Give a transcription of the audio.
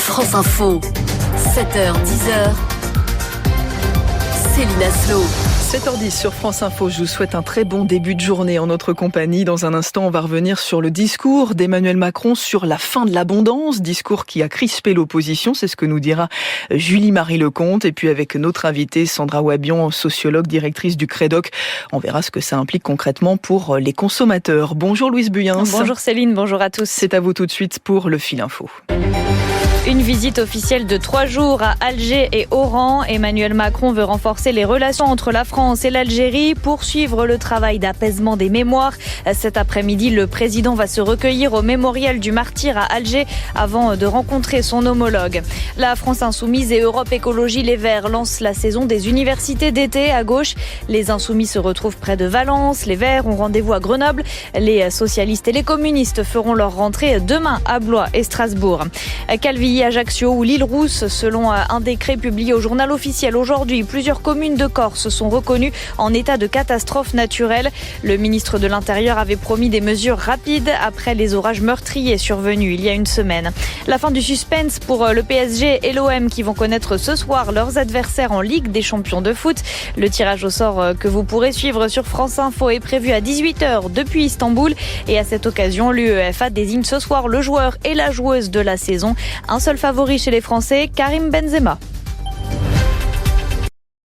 France Info, 7h, 10h, Céline Aslo. 7h10 sur France Info, je vous souhaite un très bon début de journée en notre compagnie. Dans un instant, on va revenir sur le discours d'Emmanuel Macron sur la fin de l'abondance, discours qui a crispé l'opposition, c'est ce que nous dira Julie-Marie Lecomte. Et puis avec notre invitée Sandra Wabian, sociologue, directrice du Crédoc, on verra ce que ça implique concrètement pour les consommateurs. Bonjour Louise Buyens. Bonjour Céline, bonjour à tous. C'est à vous tout de suite pour le Fil Info. Une visite officielle de 3 jours à Alger et Oran. Emmanuel Macron veut renforcer les relations entre la France et l'Algérie, poursuivre le travail d'apaisement des mémoires. Cet après-midi, le président va se recueillir au mémorial du martyr à Alger avant de rencontrer son homologue. La France Insoumise et Europe Écologie Les Verts lancent la saison des universités d'été à gauche. Les Insoumis se retrouvent près de Valence. Les Verts ont rendez-vous à Grenoble. Les socialistes et les communistes feront leur rentrée demain à Blois et Strasbourg. Calvilly, Ajaccio ou l'île Rousse, selon un décret publié au journal officiel aujourd'hui, plusieurs communes de Corse sont reconnues en état de catastrophe naturelle. Le ministre de l'Intérieur avait promis des mesures rapides après les orages meurtriers survenus il y a une semaine. La fin du suspense pour le PSG et l'OM qui vont connaître ce soir leurs adversaires en Ligue des champions de foot. Le tirage au sort que vous pourrez suivre sur France Info est prévu à 18h depuis Istanbul. Et à cette occasion, l'UEFA désigne ce soir le joueur et la joueuse de la saison. Un seul favori chez les Français, Karim Benzema.